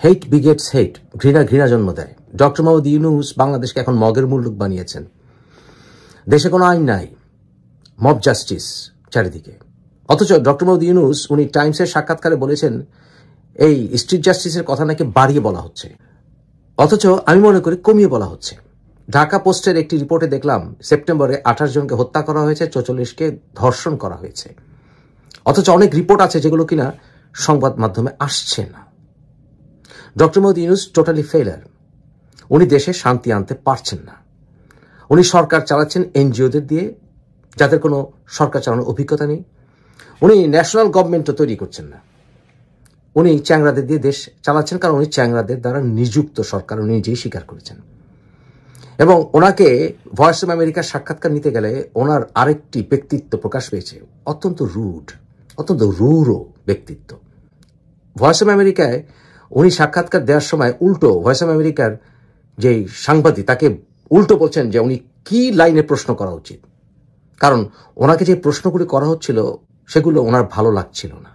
হেট begets হেট, ঘৃণা ঘৃণা জন্ম দেয়। ডক্টর মোহাম্মদ ইউনূস বাংলাদেশকে এখন মগের মুল্লুক বানিয়েছেন। দেশে কোনো আইন নাই, মব জাস্টিস চারিদিকে। অথচ ডক্টর মোহাম্মদ ইউনূস উনি টাইমসের সাক্ষাৎকারে বলেছেন এই স্ট্রিট জাস্টিসের কথা নাকি বাড়িয়ে বলা হচ্ছে, অথচ আমি মনে করি কমিয়ে বলা হচ্ছে। ঢাকা পোস্টের একটি রিপোর্টে দেখলাম সেপ্টেম্বরে 28 জনকে হত্যা করা হয়েছে, 44কে ধর্ষণ করা হয়েছে। অথচ অনেক রিপোর্ট আছে যেগুলো কিনা সংবাদ মাধ্যমে আসছে না। ডক্টর মোহাম্মদ ইউনূস টোটালি ফেলার। উনি দেশে শান্তি আনতে পারছেন না। উনি সরকার চালাচ্ছেন এনজিওদের দিয়ে, যাদের কোনো সরকার চালানোর অভিজ্ঞতা নেই। উনি ন্যাশনাল গভর্নমেন্টও তৈরি করছেন না। উনি চ্যাংরাদের দিয়ে দেশ চালাচ্ছেন, কারণ উনি চ্যাংরাদের দ্বারা নিযুক্ত সরকার, উনি নিজেই স্বীকার করেছেন। এবং ওনাকে ভয়েস অফ আমেরিকার সাক্ষাৎকার নিতে গেলে ওনার আরেকটি ব্যক্তিত্ব প্রকাশ পেয়েছে, অত্যন্ত রূঢ় ব্যক্তিত্ব। ভয়েস অফ আমেরিকায় উনি সাক্ষাৎকার দেওয়ার সময় উল্টো ভয়েস অফ আমেরিকার যে সাংবাদিক তাকে উল্টো বলছেন যে উনি কি লাইনে প্রশ্ন করা উচিত, কারণ ওনাকে যে প্রশ্নগুলি করা হচ্ছিল সেগুলো ওনার ভালো লাগছিল না।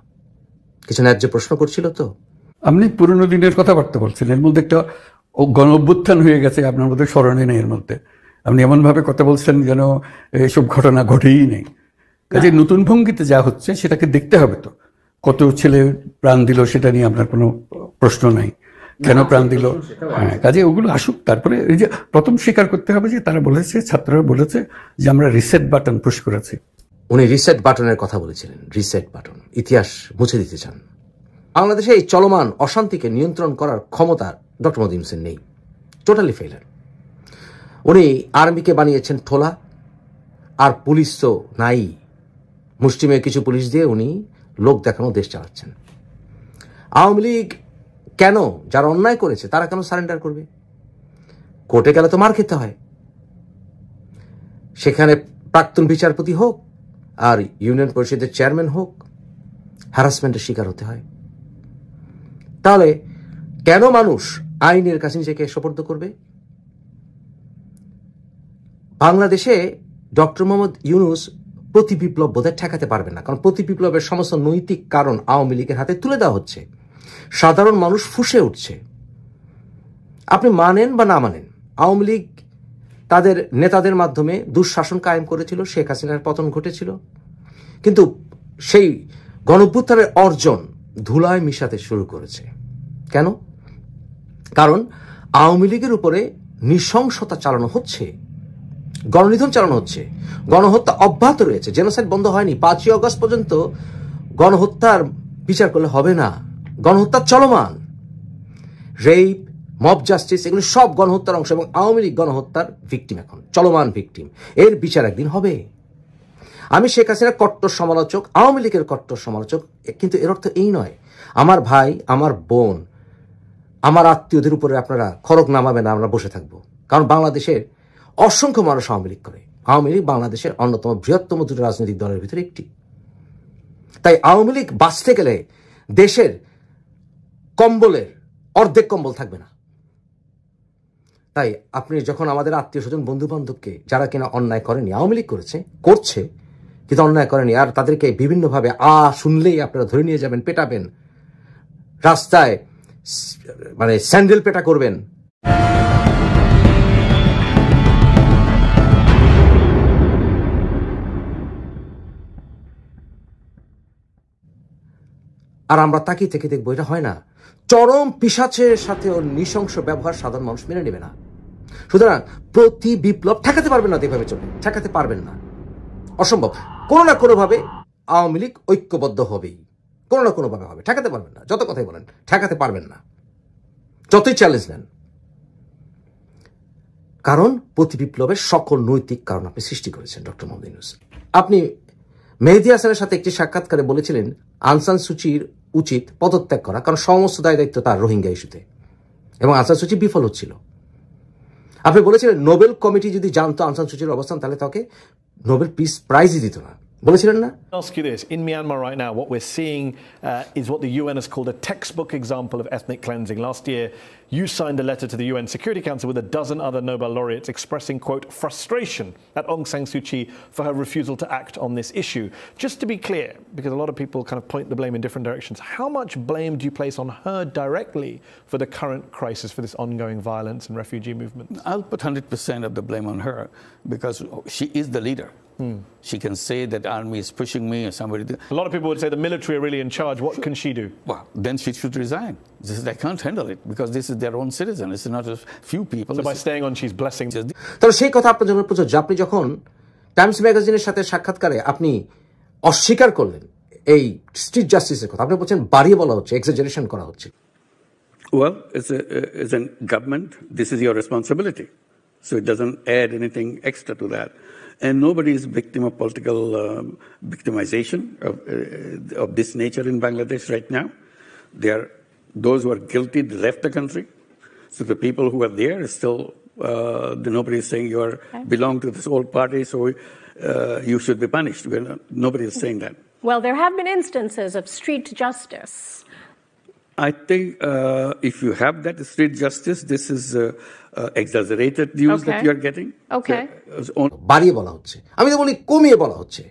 কিছু ন্যায্য প্রশ্ন করছিল তো। আপনি পুরনো দিনের কথাবার্তা বলছেন, এর মধ্যে একটা গণ অভ্যুত্থান হয়ে গেছে আপনার মধ্যে, স্মরণে নেই। এর মধ্যে আপনি এমনভাবে কথা বলছেন যেন এসব ঘটনা ঘটেই নেই। কাজে নতুন ভঙ্গিতে যা হচ্ছে সেটাকে দেখতে হবে। তো কত ছেলে প্রাণ দিল সেটা নিয়ে আপনার কোনো প্রশ্ন নাই, কেন প্রাণ দিল। হ্যাঁ, কাজে ওগুলো আসুক। তারপরে এই যে প্রথম স্বীকার করতে হবে যে তারা বলেছে, ছাত্ররা বলেছে যে আমরা রিসেট বাটন পুশ করেছি। উনি রিসেট বাটনের কথা বলেছিলেন, রিসেট বাটন, ইতিহাস মুছে দিতে চান। বাংলাদেশে এই চলমান অশান্তিকে নিয়ন্ত্রণ করার ক্ষমতা ডক্টর মোহাম্মদ ইউনূসের নেই, টোটালি ফেলার। উনি আর্মিকে বানিয়েছেন ঠোলা, আর পুলিশ তো নাই। মুষ্টিমেয় কিছু পুলিশ দিয়ে উনি লোক দেখানো দেশ চালাচ্ছেন। আওয়ামী লীগ কেন, যারা অন্যায় করেছে তারা কেন সারেন্ডার করবে? কোর্টে গেলে তো মার খেতে হয়। সেখানে প্রাক্তন বিচারপতি হোক আর ইউনিয়ন পরিষদের চেয়ারম্যান হোক, হ্যারাসমেন্টের শিকার হতে হয়। তাহলে কেন মানুষ আইনের কাছে নিজেকে সোপর্দ করবে? বাংলাদেশে ডক্টর মোহাম্মদ ইউনূস প্রতি বিপ্লব বোধহয় ঠেকাতে পারবে না, কারণ প্রতি বিপ্লবের সমস্ত নৈতিক কারণ আওয়ামী লীগের হাতে তুলে দেওয়া হচ্ছে। সাধারণ মানুষ ফুঁসে উঠছে। আপনি মানেন বা না মানেন, আওয়ামী লীগ তাদের নেতাদের মাধ্যমে দুঃশাসন কায়েম করেছিল, শেখ হাসিনার পতন ঘটেছিল, কিন্তু সেই গণঅভ্যুত্থানের অর্জন ধুলায় মিশাতে শুরু করেছে। কেন? কারণ আওয়ামী লীগের উপরে নৃশংসতা চালানো হচ্ছে, গণনিধন চালানো হচ্ছে, গণহত্যা অব্যাহত রয়েছে, জেনোসাইড বন্ধ হয়নি। 5ই অগস্ট পর্যন্ত গণহত্যার বিচার করলে হবে না, গণহত্যা চলমান। রেপ, মব জাস্টিস, এগুলো সব গণহত্যার অংশ, এবং আওয়ামী লীগ গণহত্যার ভিকটিম, এখন চলমান ভিকটিম। এর বিচার একদিন হবে। আমি শেখ হাসিনার কট্টর সমালোচক, আওয়ামী লীগের কট্টর সমালোচক, কিন্তু এর অর্থ এই নয় আমার ভাই, আমার বোন, আমার আত্মীয়দের উপরে আপনারা খড়গ নামাবেন না, আমরা বসে থাকবো। কারণ বাংলাদেশের অসংখ্য মানুষ আওয়ামী লীগ করে। আওয়ামী লীগ বাংলাদেশের অন্যতম বৃহত্তম দুটো রাজনৈতিক দলের ভিতরে একটি। তাই আওয়ামী লীগ বাঁচতে গেলে দেশের কম্বলের অর্ধেক কম্বল থাকবে না। তাই আপনি যখন আমাদের আত্মীয় স্বজন, বন্ধু বান্ধবকে, যারা কিনা অন্যায় করেনি, আওয়ামী লীগ করছে কিন্তু অন্যায় করেনি, আর তাদেরকে বিভিন্নভাবে শুনলেই আপনারা ধরে নিয়ে যাবেন, পেটাবেন, রাস্তায় মানে স্যান্ডেল পেটা করবেন, আর আমরা তাকিয়ে থেকে দেখবো, এটা হয় না। চরম পিশাচের সাথে ওর নৃশংস ব্যবহার সাধারণ মানুষ মেনে নেবে না। সুতরাং প্রতি বিপ্লব ঠেকাতে পারবেন না, এভাবে চলে ঠেকাতে পারবেন না, অসম্ভব। কোনো না কোনোভাবে আওয়ামী লীগ ঐক্যবদ্ধ হবেই, কোনো না কোনোভাবে হবে। ঠেকাতে পারবেন না, যত কথাই বলেন, ঠেকাতে পারবেন না, যতই চ্যালেঞ্জ নেন। কারণ প্রতি বিপ্লবের সকল নৈতিক কারণ আপনি সৃষ্টি করেছেন ডক্টর মোহাম্মদ ইউনূস। আপনি মেহেদী হাসানের সাথে একটি সাক্ষাৎকারে বলেছিলেন আং সান সুচির উচিত পদত্যাগ করা, কারণ সমস্ত দায় দায়িত্ব তার রোহিঙ্গা ইস্যুতে, এবং আং সান সুচি বিফল হচ্ছিল। আপনি বলেছিলেন নোবেল কমিটি যদি জানতো আং সান সুচির অবস্থান, তাহলে তাকে নোবেল পিস প্রাইজই দিত না। বলেছিলেন না? Ask you this. In Myanmar right now, what we're seeing is what the UN has called a textbook example of ethnic cleansing. Last year, you signed a letter to the UN Security Council with a dozen other Nobel laureates expressing, quote, frustration at Aung San Suu Kyi for her refusal to act on this issue. Just to be clear, because a lot of people kind of point the blame in different directions, how much blame do you place on her directly for the current crisis, for this ongoing violence and refugee movement? I'll put 100% of the blame on her because she is the leader. She can say that army is pushing me or somebody. A lot of people would say the military are really in charge. What can she do? Well, then she should resign. They can't handle it because this is their own citizen. It's not a few people. So by staying on, she's blessing. তাহলে সেই কথা আপনার জন্য প্রযোজ্য। আপনি যখন Times ম্যাগাজিনের সাথে সাক্ষাৎকারে আপনি অস্বীকার করলেন এই স্ট্রিট জাস্টিসের কথা, আপনি বলছেন বাড়িয়ে বলা হচ্ছে, এক্সাজারেশন করা হচ্ছে। Well, as a government, this is your responsibility. So it doesn't add anything extra to that. And nobody is victim of political victimization of this nature in Bangladesh right now. Those who are guilty left the country. So the people who are there is still, nobody is saying you belong to this old party, so you should be punished. Nobody is saying that. Well, there have been instances of street justice. I think if you have that street justice, this is exaggerated news that you are getting. Okay. বাড়িয়ে বলা হচ্ছে, আমি তো বলি কমিয়ে বলা হচ্ছে।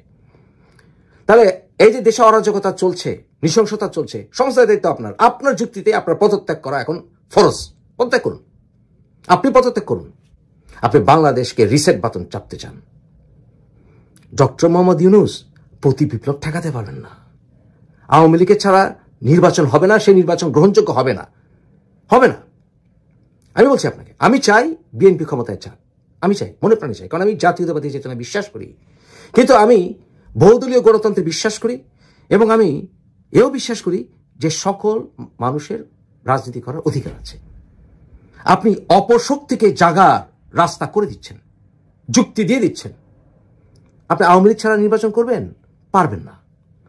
তাহলে এই যে দেশে অরাজকতা চলছে, নৃশংসতা চলছে, সমস্ত দায়িত্ব আপনার। আপনার যুক্তিতে আপনার পদত্যাগ করা এখন ফরজ। পদত্যাগ করুন, আপনি পদত্যাগ করুন। আপনি বাংলাদেশকে রিসেট বাটন চাপতে চান। ডক্টর মোহাম্মদ ইউনূস প্রতি বিপ্লব ঠেকাতে পারবেন না। আওয়ামী লীগের ছাড়া নির্বাচন হবে না, সেই নির্বাচন গ্রহণযোগ্য হবে না, হবে না। আমি বলছি আপনাকে, আমি চাই বিএনপি ক্ষমতায় চান, আমি চাই, মনে প্রাণে চাই, কারণ আমি জাতীয়তাবাদী চেতনা বিশ্বাস করি। কিন্তু আমি বহুদলীয় গণতন্ত্রে বিশ্বাস করি এবং আমি এও বিশ্বাস করি যে সকল মানুষের রাজনীতি করার অধিকার আছে। আপনি অপশক্তিকে জাগার রাস্তা করে দিচ্ছেন, যুক্তি দিয়ে দিচ্ছেন। আপনি আওয়ামী লীগ ছাড়া নির্বাচন করবেন, পারবেন না,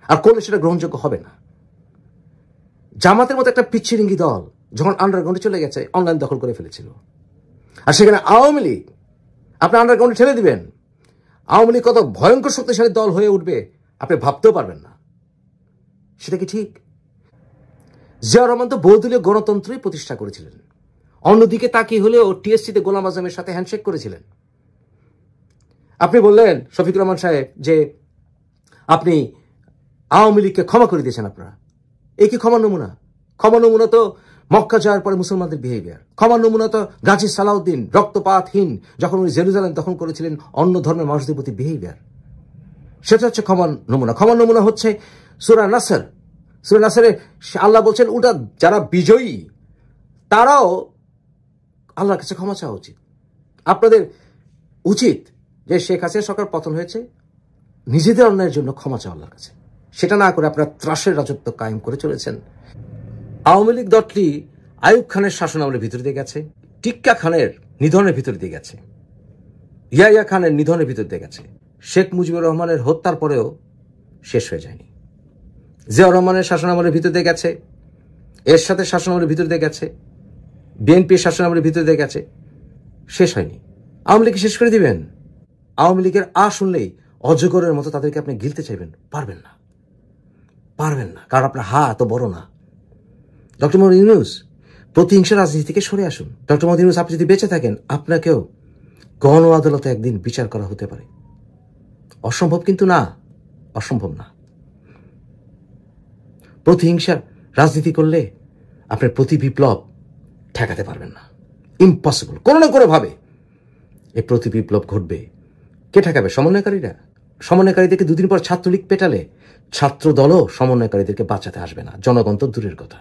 আর করলে সেটা গ্রহণযোগ্য হবে না। জামাতের মতো একটা পিচ্ছিরিঙ্গি দল যখন আন্ডারগ্রাউন্ডে চলে গেছে, অনলাইন দখল করে ফেলেছিল, আর সেখানে আওয়ামী লীগ আপনি আন্ডারগ্রাউন্ডে ঠেলে দিবেন, আওয়ামী লীগ কত ভয়ঙ্কর শক্তিশালী দল হয়ে উঠবে আপনি ভাবতেও পারবেন না। সেটা কি ঠিক? জিয়াউর রহমান তো বহুদলীয় গণতন্ত্রই প্রতিষ্ঠা করেছিলেন। অন্যদিকে তাকিয়ে হলেও টিএসসিতে গোলাম আজমের সাথে হ্যান্ডশেক করেছিলেন। আপনি বললেন শফিকুর রহমান সাহেব যে আপনি আওয়ামী লীগকে ক্ষমা করে দিয়েছেন। আপনারা এই কি ক্ষমার নমুনা? ক্ষমার নমুনা তো মক্কা যাওয়ার পরে মুসলমানদের বিহেভিয়ার। ক্ষমার নমুনা তো গাজী সালাউদ্দিন রক্তপাতহীন যখন উনি জেরুজালেম দখল করেছিলেন অন্য ধর্মের মানুষদের প্রতি বিহেভিয়ার। সেটা হচ্ছে ক্ষমার নমুনা। ক্ষমার নমুনা হচ্ছে সূরা নাসর। সূরা নাসরে আল্লাহ বলছেন ওটা যারা বিজয়ী তারাও আল্লাহর কাছে ক্ষমা চাওয়া উচিত। আপনাদের উচিত যে শেখ হাসিনা সরকার পতন হয়েছে, নিজেদের অন্যায়ের জন্য ক্ষমা চাওয়া আল্লাহর কাছে। সেটা না করে আপনারা ত্রাসের রাজত্ব কায়েম করে চলেছেন। আওয়ামী লীগ দলটি আইয়ুব খানের শাসনামলের ভিতর দিয়ে গেছে, টিক্কা খানের নিধনের ভিতর দিয়ে গেছে, ইয়াহিয়া খানের নিধনের ভিতর দিয়ে গেছে, শেখ মুজিবুর রহমানের হত্যার পরেও শেষ হয়ে যায়নি। জিয়াউর রহমানের শাসনামলের ভিতর দিয়ে গেছে, এরশাদের শাসনামলের ভিতর দিয়ে গেছে, বিএনপির শাসনামলের ভিতর দিয়ে গেছে, শেষ হয়নি। আওয়ামী লীগকে শেষ করে দিবেন? আওয়ামী লীগের শুনলেই অজগরের মতো তাদেরকে আপনি গিলতে চাইবেন, পারবেন না, পারবেন না, কারণ আপনার এত বড় না। ডক্টর মোহাম্মদ ইউনূস প্রতিহিংসা রাজনীতি থেকে সরে আসুন। ডক্টর মোহাম্মদ ইউনূস আপনি যদি বেঁচে থাকেন আপনাকেও গণ আদালতে একদিন বিচার করা হতে পারে। অসম্ভব কিন্তু না, অসম্ভব না। প্রতিহিংসার রাজনীতি করলে আপনার প্রতি বিপ্লব ঠেকাতে পারবেন না, ইম্পসিবল। কোনো না কোনো ভাবে এই প্রতি বিপ্লব ঘটবে। কে ঠেকাবে? সমন্বয়কারীরা। সমন্বয়কারীদেরকে দুদিন পর ছাত্রলীগ পেটালে ছাত্র দলও সমন্বয়কারীদেরকে বাঁচাতে আসবে না, জনগণ তো দূরের কথা।